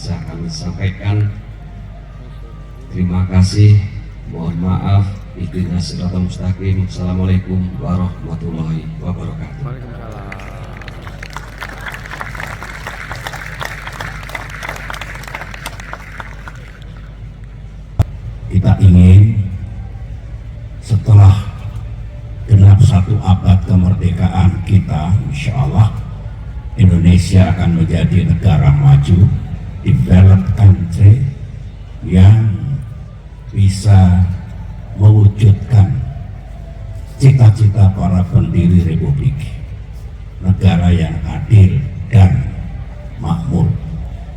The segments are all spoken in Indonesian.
bisa kami sampaikan. Terima kasih, mohon maaf, ihdinas siratal mustaqim. Assalamualaikum warahmatullahi wabarakatuh. Kita ingin setelah genap 1 abad kemerdekaan kita, insya Allah Indonesia akan menjadi negara maju, developed country yang bisa mewujudkan cita-cita para pendiri Republik, negara yang adil dan makmur.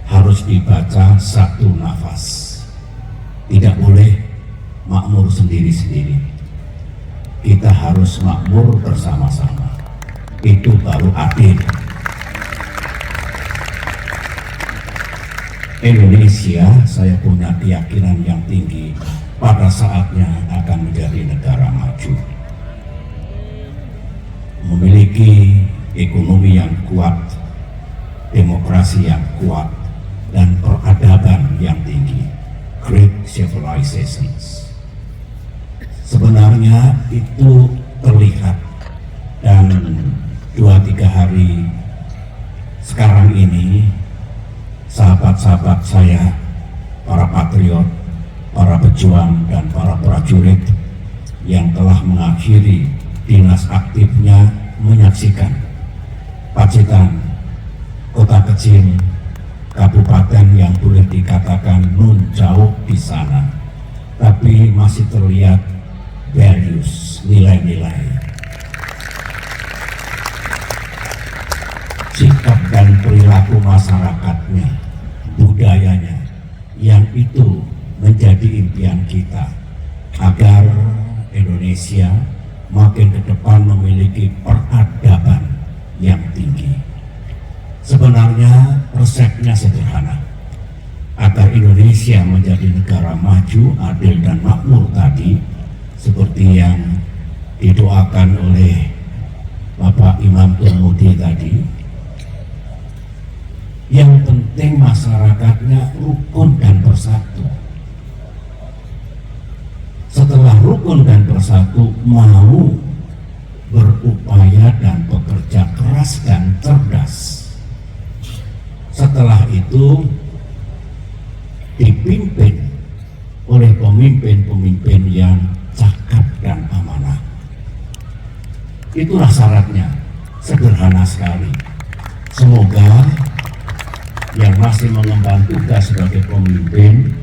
Harus dibaca satu nafas, tidak boleh makmur sendiri-sendiri. Kita harus makmur bersama-sama, itu baru adil. Indonesia, saya punya keyakinan yang tinggi, pada saatnya akan menjadi negara maju, memiliki ekonomi yang kuat, demokrasi yang kuat, dan peradaban yang tinggi, great civilizations. Sebenarnya itu terlihat, dan 2-3 hari sekarang ini sahabat-sahabat saya, para patriot, para pejuang, dan para prajurit yang telah mengakhiri dinas aktifnya menyaksikan Pacitan, kota kecil, kabupaten yang boleh dikatakan nun jauh di sana, tapi masih terlihat values, nilai-nilai, sikap dan perilaku masyarakatnya, budayanya, yang itu menjadi impian kita agar Indonesia makin ke depan memiliki peradaban yang tinggi. Sebenarnya resepnya sederhana, agar Indonesia menjadi negara maju, adil dan makmur tadi, seperti yang didoakan oleh Bapak Imam Turmudi tadi. Yang penting masyarakatnya rukun dan bersatu. Setelah rukun dan bersatu, mau berupaya dan bekerja keras dan cerdas. Setelah itu dipimpin oleh pemimpin-pemimpin yang cakap dan amanah. Itulah syaratnya, sederhana sekali. Semoga yang masih mengemban tugas sebagai pemimpin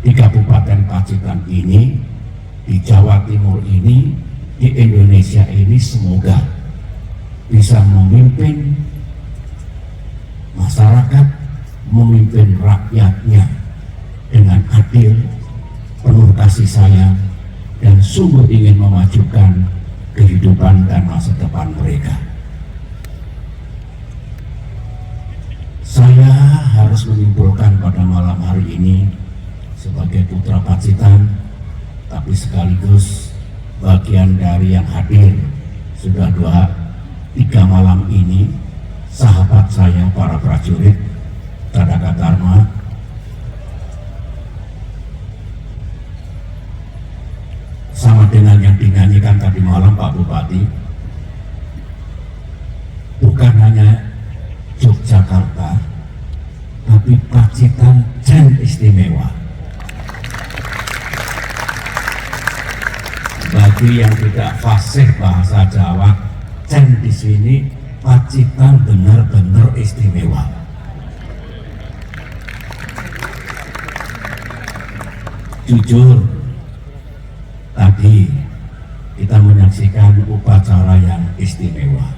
di Kabupaten Pacitan ini, di Jawa Timur ini, di Indonesia ini, semoga bisa memimpin masyarakat, memimpin rakyatnya dengan adil, penuh kasih sayang, dan sungguh ingin memajukan kehidupan dan masa depan mereka. Saya harus menyimpulkan pada malam hari ini sebagai putra Pacitan, tapi sekaligus bagian dari yang hadir sudah 2-3 malam ini, sahabat saya para prajurit Tadaka Dharma, sama dengan yang dinyanyikan tadi malam Pak Bupati, bukan hanya Yogyakarta, tapi Pacitan Jan istimewa. Bagi yang tidak fasih bahasa Jawa, Jan di sini Pacitan benar-benar istimewa. Jujur, tadi kita menyaksikan upacara yang istimewa.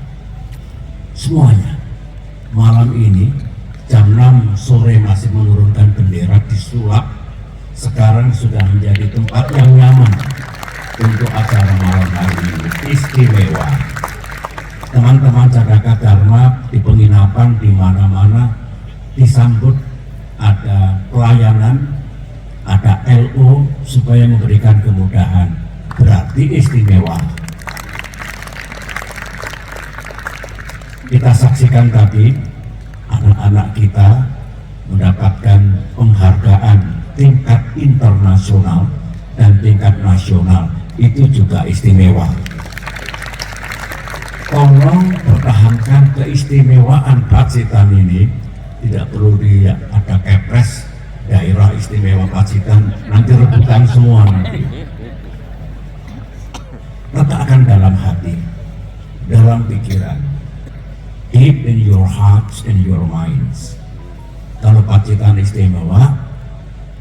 Semuanya. Malam ini jam 6 sore masih menurunkan bendera di sulap, sekarang sudah menjadi tempat yang nyaman untuk acara malam hari ini. Istimewa. Teman-teman Tadaka Dharma di penginapan di mana-mana disambut, ada pelayanan, ada LO supaya memberikan kemudahan. Berarti istimewa. Kita saksikan tadi anak-anak kita mendapat tingkat internasional dan tingkat nasional itu juga istimewa. Tolong pertahankan keistimewaan Pacitan ini. Tidak perlu ada kepres daerah istimewa Pacitan, nanti rebutan semua nanti. Letakkan dalam hati, dalam pikiran, deep in your hearts and your minds. Kalau Pacitan istimewa,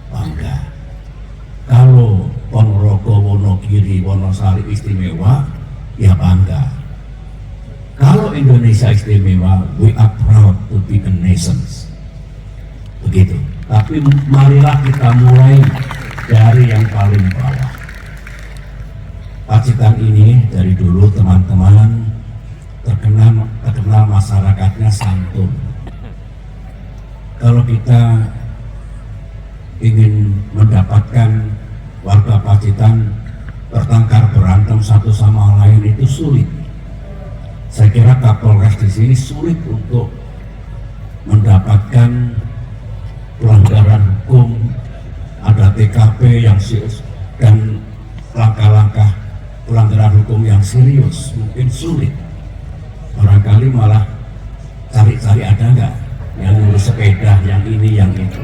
bangga. Kalau Ponorogo, Wonogiri, Wonosari istimewa, ya bangga. Kalau Indonesia istimewa, we are proud to be a nation. Begitu. Tapi marilah kita mulai dari yang paling bawah. Pacitan ini dari dulu teman-teman terkenal masyarakatnya santun. Kalau kita ingin mendapatkan warga Pacitan bertengkar berantem satu sama lain itu sulit. Saya kira Kapolres di sini sulit untuk mendapatkan pelanggaran hukum, ada TKP yang serius dan langkah-langkah pelanggaran hukum yang serius, mungkin sulit. Barangkali malah cari-cari ada nggak yang ngurus sepeda, yang ini, yang itu.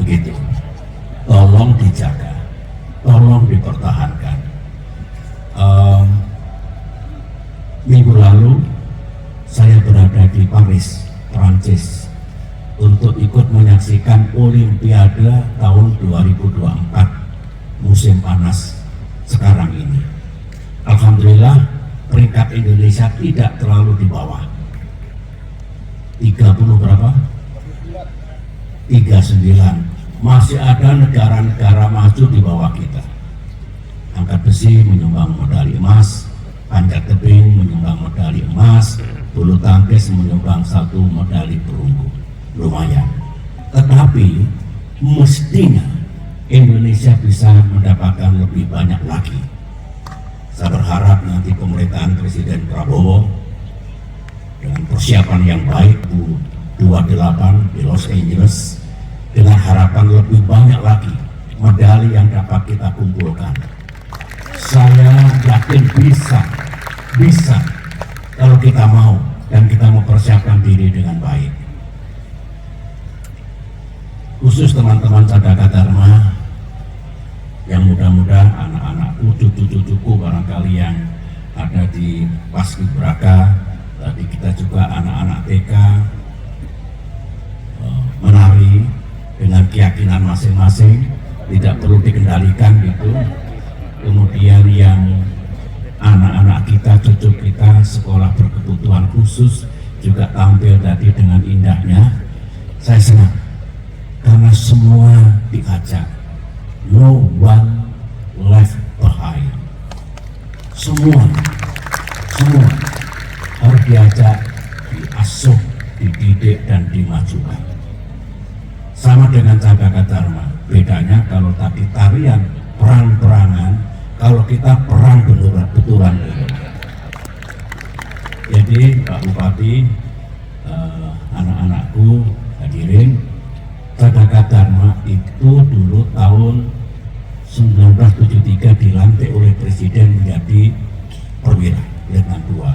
Begitu. Tolong dijaga, tolong dipertahankan. Minggu lalu saya berada di Paris, Prancis, untuk ikut menyaksikan Olimpiade tahun 2024 musim panas sekarang ini. Alhamdulillah peringkat Indonesia tidak terlalu di bawah. 30 berapa? 39. Masih ada negara-negara maju di bawah kita. Angkat besi menyumbang medali emas, panjat tebing menyumbang medali emas, bulu tangkis menyumbang 1 medali perunggu. Lumayan. Tetapi mestinya Indonesia bisa mendapatkan lebih banyak lagi. Saya berharap nanti pemerintahan Presiden Prabowo dengan persiapan yang baik 28 di Los Angeles, dengan harapan lebih banyak lagi medali yang dapat kita kumpulkan. Saya yakin bisa kalau kita mau dan kita mempersiapkan diri dengan baik. Khusus teman-teman Cadaka Dharma yang mudah-mudahan anak-anakku, cucu-cucuku barangkali yang ada di Paskibraka, tadi kita juga anak-anak TK menari dengan keyakinan masing-masing, tidak perlu dikendalikan gitu. Kemudian yang anak-anak kita, cucu kita sekolah berkebutuhan khusus juga tampil tadi dengan indahnya. Saya senang karena semua diajak, no one left behind. Semua harus diajak, diasuh, dididik dan dimajukan. Sama dengan Cadaka Dharma, bedanya kalau tadi tarian perang-perangan, kalau kita perang betulan. Jadi Pak Bupati, anak-anakku hadirin, Cadaka Dharma itu dulu tahun 1973 dilantik oleh Presiden menjadi perwira Letnan 2.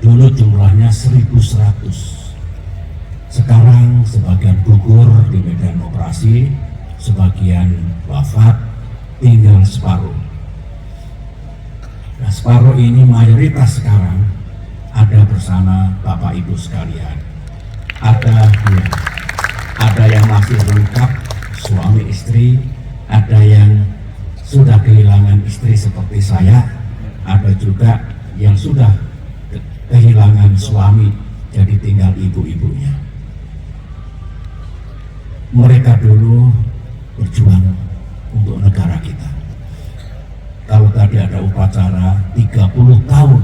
Dulu jumlahnya 1.100. Sekarang sebagian gugur di medan operasi, sebagian wafat, tinggal separuh. Nah, separuh ini mayoritas sekarang ada bersama Bapak Ibu sekalian. Ada yang masih lengkap suami istri, ada yang sudah kehilangan istri seperti saya, ada juga yang sudah kehilangan suami jadi tinggal ibu-ibunya. Mereka dulu berjuang untuk negara kita. Kalau tadi ada upacara 30 tahun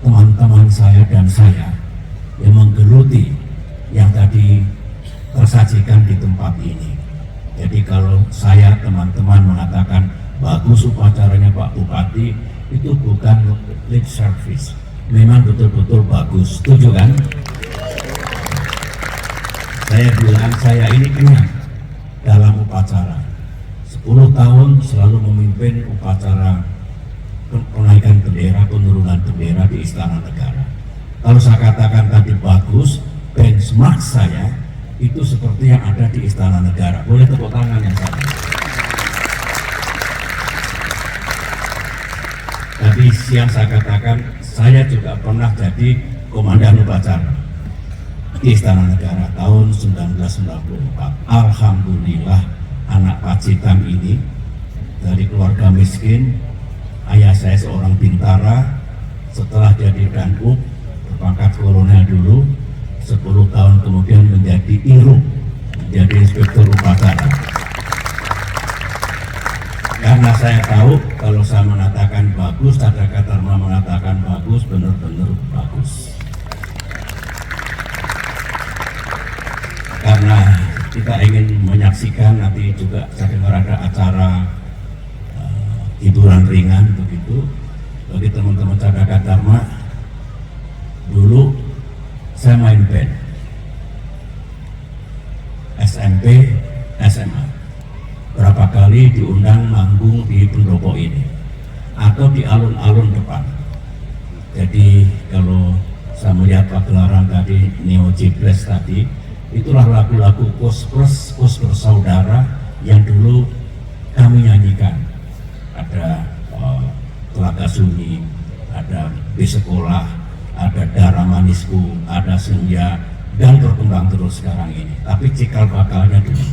teman-teman saya dan saya yang menggeluti yang tadi tersajikan di tempat ini. Jadi kalau saya, teman-teman mengatakan bagus upacaranya Pak Bupati, itu bukan lip service, memang betul-betul bagus. Setuju kan? Saya bilang saya ini kenyang dalam upacara. 10 tahun selalu memimpin upacara penaikan bendera, penurunan bendera di Istana Negara. Kalau saya katakan tadi bagus, benchmark saya itu seperti yang ada di Istana Negara. Boleh tepuk tangan yang sama. Tadi siang saya katakan, saya juga pernah jadi komandan upacara di Istana Negara tahun 1994. Alhamdulillah, anak Pacitan ini dari keluarga miskin. Ayah saya seorang bintara, setelah jadi Danub berpangkat kolonel dulu, 10 tahun kemudian menjadi Iruk, menjadi inspektur upacara. Karena saya tahu kalau saya mengatakan bagus, Cakra Dharma mengatakan bagus, benar-benar bagus. Karena kita ingin menyaksikan nanti juga saya dengar ada acara hiburan ringan begitu bagi teman-teman Cakra Dharma. Dulu saya main band SMP, SMA. Berapa kali diundang manggung di pendopo ini atau di alun-alun depan. Jadi kalau saya melihat pagelaran tadi, Neo Jibres tadi, itulah lagu-lagu Kos Bersaudara yang dulu kami nyanyikan. Ada Telaga Sunyi, ada Di Sekolah, ada Darah Manisku, ada Senja, dan berkembang terus sekarang ini. Tapi cikal bakalnya dulu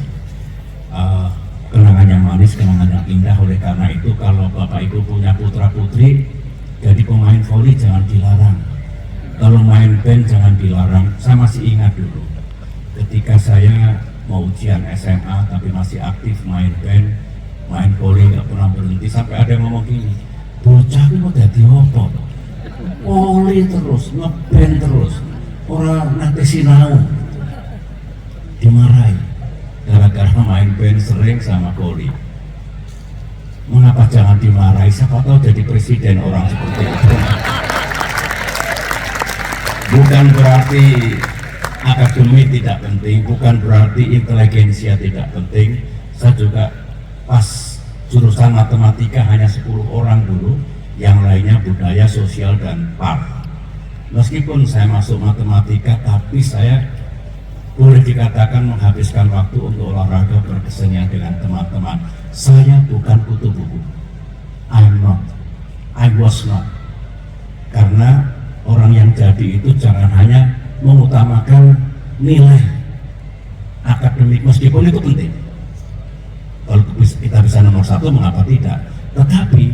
kenangan yang manis, kenangan yang indah. Oleh karena itu kalau Bapak Ibu punya putra putri jadi pemain voli jangan dilarang, kalau main band jangan dilarang. Saya masih ingat dulu ketika saya mau ujian SMA tapi masih aktif main band, main voli, nggak pernah berhenti. Sampai ada yang ngomong gini, bocah ini mau jadi apa? Voli terus, ngeband terus, orang nanti sinau. Dimarahi gara-gara main band sering sama voli. Mengapa jangan dimarahi? Siapa tahu jadi presiden orang seperti itu. Bukan berarti akademi tidak penting, bukan berarti inteligensia tidak penting. Saya juga pas jurusan matematika hanya 10 orang dulu, yang lainnya budaya, sosial, dan PAR. Meskipun saya masuk matematika, tapi saya boleh dikatakan menghabiskan waktu untuk olahraga, berkesenian dengan teman-teman. Saya bukan kutu buku. I was not. Karena orang yang jadi itu jangan hanya mengutamakan nilai akademik, meskipun itu penting. Kalau kita bisa nomor 1, mengapa tidak? Tetapi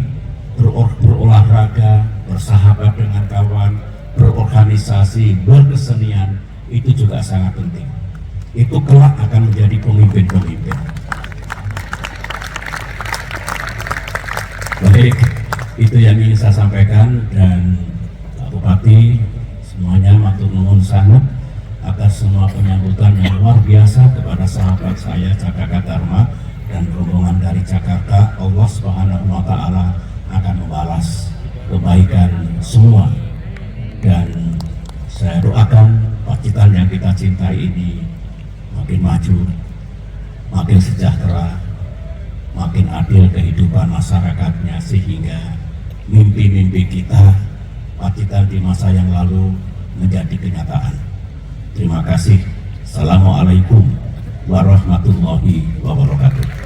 berolahraga, bersahabat dengan kawan, berorganisasi, berkesenian, itu juga sangat penting. Itu kelak akan menjadi pemimpin-pemimpin. Baik, itu yang ingin saya sampaikan. Dan Pak Bupati, semuanya matur nuwun sangat atas semua penyambutan yang luar biasa kepada sahabat saya Cakra Dharma dan rombongan dari Jakarta. Allah Subhanahu wa Ta'ala akan membalas kebaikan semua, dan saya doakan Pacitan yang kita cintai ini makin maju, makin sejahtera, makin adil kehidupan masyarakatnya, sehingga mimpi-mimpi kita Pacitan di masa yang lalu menjadi kenyataan. Terima kasih. Assalamualaikum warahmatullahi wabarakatuh.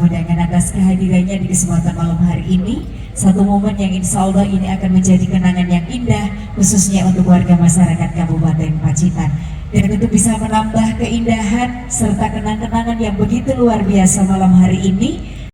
Dengan atas kehadirannya di kesempatan malam hari ini, satu momen yang insya Allah ini akan menjadi kenangan yang indah, khususnya untuk warga masyarakat Kabupaten Pacitan. Dan untuk bisa menambah keindahan serta kenang-kenangan yang begitu luar biasa malam hari ini,